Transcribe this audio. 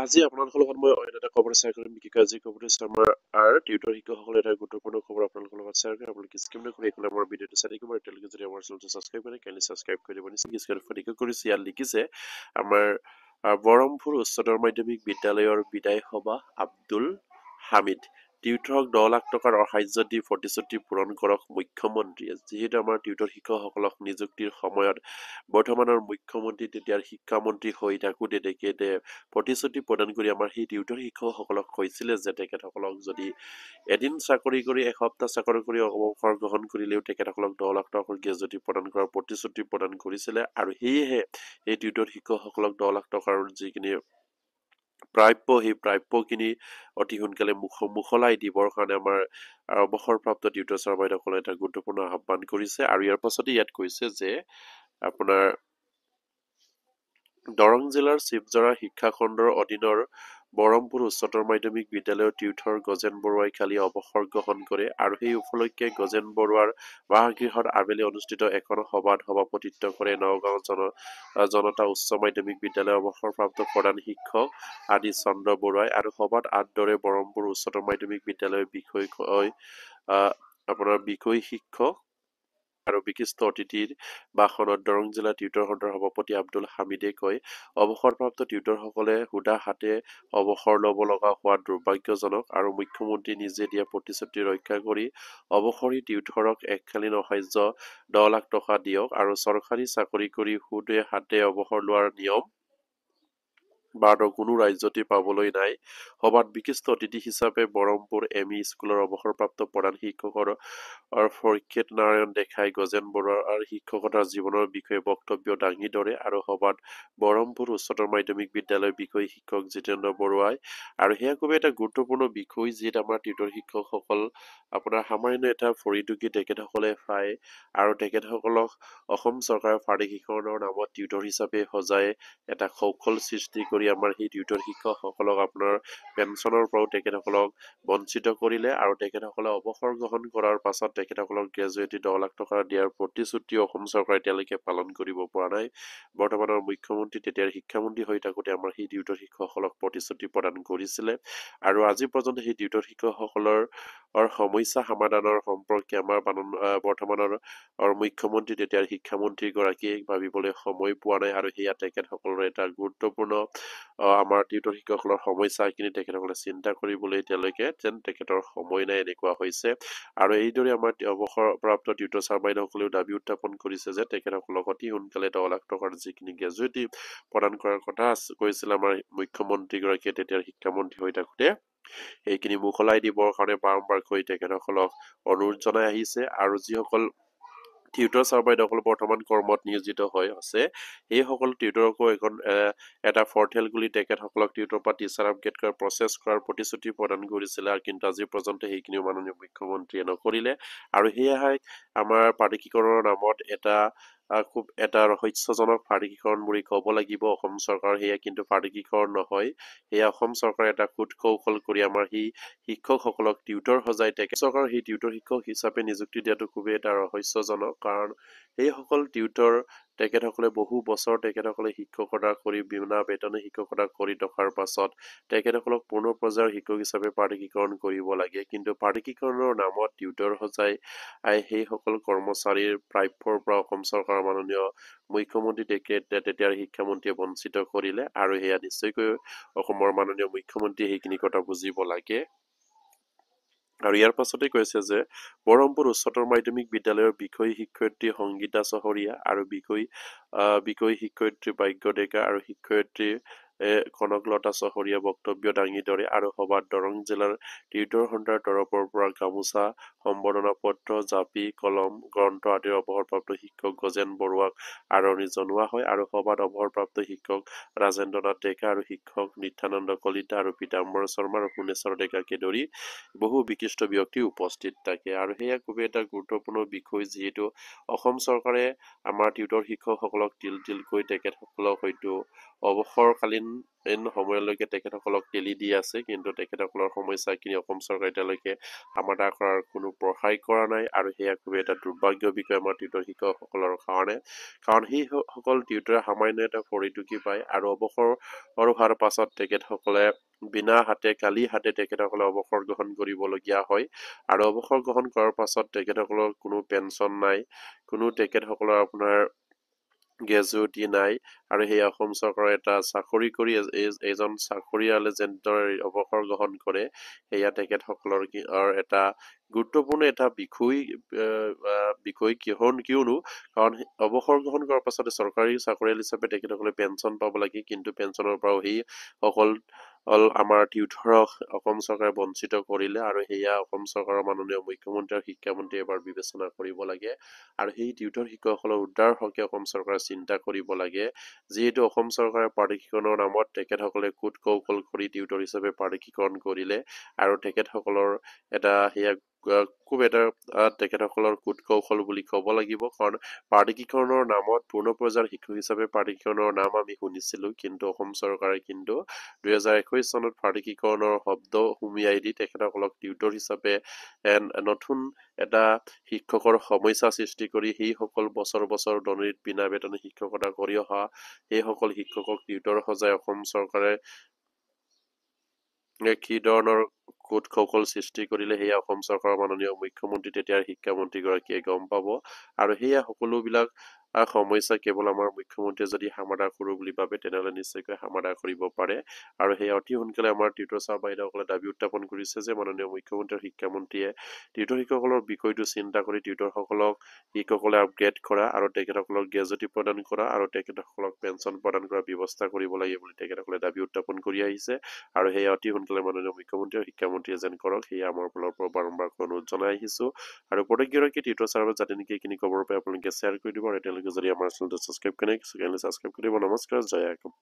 আজি আপোনালোকৰ লগত মই অন্য এটা খবৰ শ্বেয়াৰ কৰিম বিশেষকৈ আজি খবৰটো হৈছে আমাৰ টিউটৰ শিক্ষকসকলে এটা গুৰুত্বপূৰ্ণ খবৰ আপোনালোকৰ লগত শ্বেয়াৰ কৰিম আপোনালোকে স্কিপ নকৰি এইখন আমাৰ ভিডিঅ'টো চাই থাকিব এতিয়ালৈকে যদি আমাৰ চেনেলটো ছাবস্ক্ৰাইব কৰে কাইণ্ডলি ছাবস্ক্ৰাইব কৰি দিব নিশ্চয় স্ক্ৰীনত কৰিছে ইয়াত লিখিছে আমাৰ বৰমপুৰ উচ্চতৰ মাধ্যমিক বিদ্যালয়ৰ বিদায় সভা আব্দুল হামিদ টিউটৰক 10 লাখ টকাৰ সাহায্য দি প্ৰতিশ্ৰুতি পূৰণ কৰক মুখ্যমন্ত্ৰীয়ে যিহেতু আমাৰ টিউটৰ শিক্ষকসকলক নিযুক্তিৰ সময়ত বৰ্তমানৰ মুখ্যমন্ত্ৰী তেতিয়াৰ শিক্ষামন্ত্ৰী হৈ থাকোঁতে তেখেতে প্ৰতিশ্ৰুতি প্ৰদান কৰি আমাৰ সেই টিউটৰ শিক্ষকসকলক কৈছিলে যে তেখেতসকলক যদি এদিন চাকৰি কৰি এসপ্তাহ চাকৰি কৰি অৱসৰ গ্ৰহণ কৰিলেও তেখেতসকলক 10 লাখ টকাৰ গ্ৰেজুৱেটি প্ৰদান কৰাৰ প্ৰতিশ্ৰুতি প্ৰদান কৰিছিলে আৰু সেয়েহে এই টিউটৰ শিক্ষকসকলক 10 লাখ টকাৰ যিখিনি প্ৰাপ্য সেই প্ৰাপ্যখিনি অতি সোনকালে মুকলাই দিবৰ কাৰণে আমাৰ অৱসৰপ্ৰাপ্ত টিউটৰ ছাৰ বাইদেউসকলে এটা গুৰুত্বপূৰ্ণ আহ্বান কৰিছে আৰু ইয়াৰ পাছতে ইয়াত কৈছে যে আপোনাৰ দৰং জিলাৰ শিৱজৰা শিক্ষাখণ্ডৰ অধীনৰ বৰমপুৰ উচ্চতৰ মাধ্যমিক বিদ্যালয়ৰ টিউটৰ গজেন বৰুৱাই কালি অৱসৰ গ্ৰহণ কৰে আৰু সেই উপলক্ষে গজেন বৰুৱাৰ বাসগৃহত আবেলি অনুষ্ঠিত এখন সভাত সভাপতিত্ব কৰে নগাঁও জনতা উচ্চ মাধ্যমিক বিদ্যালয়ৰ অৱসৰপ্ৰাপ্ত প্ৰধান শিক্ষক আদি চন্দ্ৰ বৰুৱাই আৰু সভাত আদৰে বৰমপুৰ উচ্চতৰ মাধ্যমিক বিদ্যালয়ৰ বিষয় শিক্ষক আৰু বিশিষ্ট অতিথিৰ ভাষণত দৰং জিলা টিউটৰ সন্থাৰ সভাপতি আব্দুল হামিদে কয় অৱসৰপ্ৰাপ্ত টিউটৰসকলে সুদা হাতে অৱসৰ ল'ব লগা হোৱা দুৰ্ভাগ্যজনক আৰু মুখ্যমন্ত্ৰী নিজে দিয়া প্ৰতিশ্ৰুতি ৰক্ষা কৰি অৱসৰী টিউটৰক এককালীন সাহায্য 10 লাখ টকা দিয়ক আৰু চৰকাৰী চাকৰি কৰি সুদে হাতে অৱসৰ লোৱাৰ নিয়ম ভাৰতৰ কোনো ৰাজ্যতে পাবলৈ নাই সভাত বিশিষ্ট অতিথি হিচাপে বৰমপুৰ এম ই স্কুলৰ অৱসৰপ্ৰাপ্ত প্ৰধান শিক্ষকৰ ফৰিক্ষেত নাৰায়ণ দেখাই গজেন বৰুৱাৰ শিক্ষকতাৰ জীৱনৰ বিষয়ে বক্তব্য দাঙি ধৰে আৰু সভাত বৰমপুৰ উচ্চতৰ মাধ্যমিক বিদ্যালয়ৰ বিষয় শিক্ষক জিতেন্দ্ৰ বৰুৱাই আৰু সেয়া খুবেই এটা গুৰুত্বপূৰ্ণ বিষয় যিটো আমাৰ টিউটৰ শিক্ষকসকল আপোনাৰ সামান্য এটা ফৰিটুকি তেখেতসকলে পায় আৰু তেখেতসকলক অসম চৰকাৰৰ ফাৰ্ডিকীকৰণৰ নামত টিউটৰ হিচাপে সজাই এটা কৌশল সৃষ্টি কৰি আমাৰ সেই টিউটৰ শিক্ষকসকলক আপোনাৰ পেঞ্চনৰ পৰাও তেখেতসকলক বঞ্চিত কৰিলে আৰু তেখেতসকলে অৱসৰ গ্ৰহণ কৰাৰ পাছত তেখেতসকলক গ্ৰেজুৱেটি 10 লাখ টকা দিয়াৰ প্ৰতিশ্ৰুতি অসম চৰকাৰে এতিয়ালৈকে পালন কৰিব পৰা নাই বৰ্তমানৰ মুখ্যমন্ত্ৰী তেতিয়াৰ শিক্ষামন্ত্ৰী হৈ থাকোঁতে আমাৰ সেই টিউটৰ শিক্ষকসকলক প্ৰতিশ্ৰুতি প্ৰদান কৰিছিলে আৰু আজি পৰ্যন্ত সেই টিউটৰ শিক্ষকসকলৰ সমস্যা সমাধানৰ সম্পৰ্কে আমাৰ বৰ্তমানৰ মুখ্যমন্ত্ৰী তেতিয়াৰ শিক্ষামন্ত্ৰী গৰাকীয়ে ভাবিবলৈ সময় পোৱা নাই আৰু সেয়া তেখেতসকলৰ এটা গুৰুত্বপূৰ্ণ আমাৰ টিউটৰ শিক্ষকসকলৰ সমস্যাখিনি তেখেতসকলে চিন্তা কৰিবলৈ এতিয়ালৈকে যেন তেখেতৰ সময় নাই এনেকুৱা হৈছে আৰু এইদৰে আমাৰ অৱসৰপ্ৰাপ্ত টিউটৰ ছাৰ বাইদেউসকলেও দাবী উত্থাপন কৰিছে যে তেখেতসকলক অতি সোনকালে 10 লাখ টকাৰ যিখিনি গ্ৰেজুৱেটি প্ৰদান কৰাৰ কথা কৈছিল আমাৰ মুখ্যমন্ত্ৰীগৰাকীয়ে তেতিয়াৰ শিক্ষামন্ত্ৰী হৈ থাকোঁতে সেইখিনি মুকলাই দিবৰ কাৰণে বাৰম্বাৰকৈ তেখেতসকলক অনুৰোধ জনাই আহিছে আৰু যিসকল টিউটৰ ছাৰ বাইদেউসকল বৰ্তমান কৰ্মত নিয়োজিত হৈ আছে সেইসকল টিউটৰকো এটা ফৰ্টেল বুলি তেখেতসকলক টিউটৰ পৰা টিচাৰ আপগ্ৰেড কৰাৰ প্ৰচেছ কৰাৰ প্ৰতিশ্ৰুতি প্ৰদান কৰিছিলে আৰু কিন্তু আজি পৰ্যন্ত সেইখিনিও মাননীয় মুখ্যমন্ত্ৰীয়ে নকৰিলে আৰু সেয়াই আমাৰ প্ৰাদেশিকৰণৰ নামত খুব এটা ৰহস্যজনক প্ৰাদেশিকৰণ বুলি ক'ব লাগিব অসম চৰকাৰ সেয়া কিন্তু প্ৰাদেশিকৰণ নহয় সেয়া অসম চৰকাৰে এটা কৌশল কৰি আমাৰ সেই শিক্ষকসকলক টিউটৰ সজাই তেখেত চৰকাৰৰ সেই টিউটৰ শিক্ষক হিচাপে নিযুক্তি দিয়াটো খুবেই এটা ৰহস্যজনক কাৰণ সেইসকল টিউটৰ তেখেতসকলে বহু বছৰ তেখেতসকলে শিক্ষকতা কৰি বিনা বেতনে শিক্ষকতা কৰি থকাৰ পাছত তেখেতসকলক পূৰ্ণ পৰ্যায়ৰ শিক্ষক হিচাপে প্ৰাদেশিকৰণ কৰিব লাগে কিন্তু প্ৰাদেশিকৰণৰ নামত টিউটৰ সজাই সেইসকল কৰ্মচাৰীৰ প্ৰাপ্যৰ পৰা অসম চৰকাৰৰ মাননীয় মুখ্যমন্ত্ৰী তেতিয়াৰ শিক্ষামন্ত্ৰীয়ে বঞ্চিত কৰিলে আৰু সেয়া নিশ্চয়কৈ অসমৰ মাননীয় মুখ্যমন্ত্ৰীয়ে সেইখিনি কথা বুজিব লাগে আৰু ইয়াৰ পাছতে কৈছে যে বৰমপুৰ উচ্চতৰ মাধ্যমিক বিদ্যালয়ৰ বিষয় শিক্ষয়িত্ৰী সংগীতা চহৰীয়া আৰু বিষয় শিক্ষয়িত্ৰী ভাগ্য ডেকা আৰু শিক্ষয়িত্ৰী কনকলতা চহৰীয়া বক্তব্য দাঙি ধৰে আৰু সভাত দৰং জিলাৰ টিউটৰ সন্থাৰ তৰফৰ পৰা গামোচা সম্বৰ্ধনা পত্ৰ জাপি কলম গ্ৰন্থ আদিৰ অৱসৰপ্ৰাপ্ত শিক্ষক গজেন বৰুৱাক আদৰণি জনোৱা হয় আৰু সভাত অৱসৰপ্ৰাপ্ত শিক্ষক ৰাজেন্দ্ৰ নাথ ডেকা আৰু শিক্ষক নিত্যানন্দ কলিতা আৰু পীতাম্বৰ শৰ্মা আৰু শুনেশ্বৰ ডেকাকে ধৰি বহু বিশিষ্ট ব্যক্তি উপস্থিত থাকে আৰু সেয়া খুবেই এটা গুৰুত্বপূৰ্ণ বিষয় যিহেতু অসম চৰকাৰে আমাৰ টিউটৰ শিক্ষকসকলক তিলকৈ তেখেতসকলক হয়তো অৱসৰকালীন সময়লৈকে তেখেতসকলক ঠেলি দি আছে, কিন্তু তেখেতসকলৰ সমস্যাখিনি অসম চৰকাৰে এতিয়ালৈকে সমাধান কৰাৰ কোনো সহায় কৰা নাই, আৰু সেয়া খুবেই এটা দুৰ্ভাগ্যৰ বিষয় আমাৰ টিউটৰ শিক্ষকসকলৰ কাৰণে। কাৰণ সেই সকল টিউটৰে সামান্য এটা পৰিটুকি পায়, আৰু অৱসৰ হোৱাৰ পাছত তেখেতসকলে বিনা হাতে খালী হাতে তেখেতসকলে অৱসৰ গ্ৰহণ কৰিবলগীয়া হয়, আৰু অৱসৰ গ্ৰহণ কৰাৰ পাছত তেখেতসকলৰ কোনো পেঞ্চন নাই, কোনো তেখেতসকলৰ আপোনাৰ গ্ৰেজুৱেটি নাই, আৰু সেই অসম চৰকাৰৰ এটা চাকৰি কৰি এজন চাকৰিয়ালে যেনেদৰে অৱসৰ গ্ৰহণ কৰে, সেয়া তেখেতসকলৰ এটা গুৰুত্বপূৰ্ণ এটা বিষয় কিয়নো কাৰণ অৱসৰ গ্ৰহণ কৰাৰ পাছতে চৰকাৰী চাকৰিয়াল হিচাপে তেখেতসকলে পেঞ্চন পাব লাগে, কিন্তু পেঞ্চনৰ পৰাও সেই অকল আমাৰ টিউটৰক অসম চৰকাৰে বঞ্চিত কৰিলে, আৰু সেয়া অসম চৰকাৰৰ মাননীয় মুখ্যমন্ত্ৰী আৰু শিক্ষামন্ত্ৰীয়ে এবাৰ বিবেচনা কৰিব লাগে, আৰু সেই টিউটৰ শিক্ষকসকলৰ উদ্ধাৰ হকে অসম চৰকাৰে চিন্তা কৰিব লাগে। যিহেতু অসম চৰকাৰে প্ৰাদেশিকৰণৰ নামত তেখেতসকলে কুট কৌশল কৰি টিউটৰ হিচাপে প্ৰাদেশিকৰণ কৰিলে, আৰু তেখেতসকলৰ এটা সেয়া খুব এটা তেখেতসকলৰ কুট কৌশল বুলি ক'ব লাগিব, কাৰণ প্ৰাদেশিকৰণৰ নামত পূৰ্ণ পৰ্যায়ৰ শিক্ষক হিচাপে প্ৰাদেশিকৰণৰ নাম আমি শুনিছিলো, কিন্তু অসম চৰকাৰে কিন্তু 2021 চনত প্ৰাদেশিকৰণৰ শব্দ সুমিয়াই দি তেখেতসকলক টিউটৰ হিচাপে নতুন এটা শিক্ষকৰ সমস্যা সৃষ্টি কৰি সেইসকল বছৰ বছৰ দনিত বিনা বেতনে শিক্ষকতা কৰি অহা সেইসকল শিক্ষকক টিউটৰ সজাই অসম চৰকাৰে কি ধৰণৰ কুট কৌশল সৃষ্টি কৰিলে সেয়া অসম চৰকাৰৰ মাননীয় মুখ্যমন্ত্ৰী তেতিয়াৰ শিক্ষামন্ত্ৰীগৰাকীয়ে গম পাব, আৰু সেয়া সকলোবিলাক সমস্যা কেৱল আমাৰ মুখ্যমন্ত্ৰীয়ে যদি সমাধান কৰোঁ বুলি ভাবে তেনেহ'লে নিশ্চয়কৈ সমাধান কৰিব পাৰে, আৰু সেয়া অতি সোনকালে আমাৰ টিউটৰ ছাৰ বাইদেউসকলে দাবী উত্থাপন কৰিছে যে মাননীয় মুখ্যমন্ত্ৰী আৰু শিক্ষামন্ত্ৰীয়ে টিউটৰ শিক্ষকসকলৰ বিষয়টো চিন্তা কৰি শিক্ষকসকলে আপগ্ৰেড কৰা, আৰু তেখেতসকলক গ্ৰেজুৱেটি প্ৰদান কৰা, আৰু তেখেতসকলক পেঞ্চন প্ৰদান কৰাৰ ব্যৱস্থা কৰিব লাগে বুলি তেখেতসকলে দাবী উত্থাপন কৰি আহিছে, আৰু সেয়া অতি সোনকালে মাননীয় মুখ্যমন্ত্ৰী আৰু শিক্ষামন্ত্ৰীয়ে যেন কৰক সেয়া আমাৰ ফালৰ পৰা বাৰম্বাৰ অনুৰোধ জনাই আহিছো, আৰু প্ৰত্যেকগৰাকী টিউটৰ ছাৰৰ যাতে নেকি এইখিনি খবৰ পাই আপোনালোকে শ্বেয়াৰ কৰি দিব, আৰু তেওঁলোকে যদি আমাৰ চেনেলটো ছাবস্ক্ৰাইব কৰে ছাবস্ক্ৰাইব কৰিব। নমস্কাৰ, জয় অসম।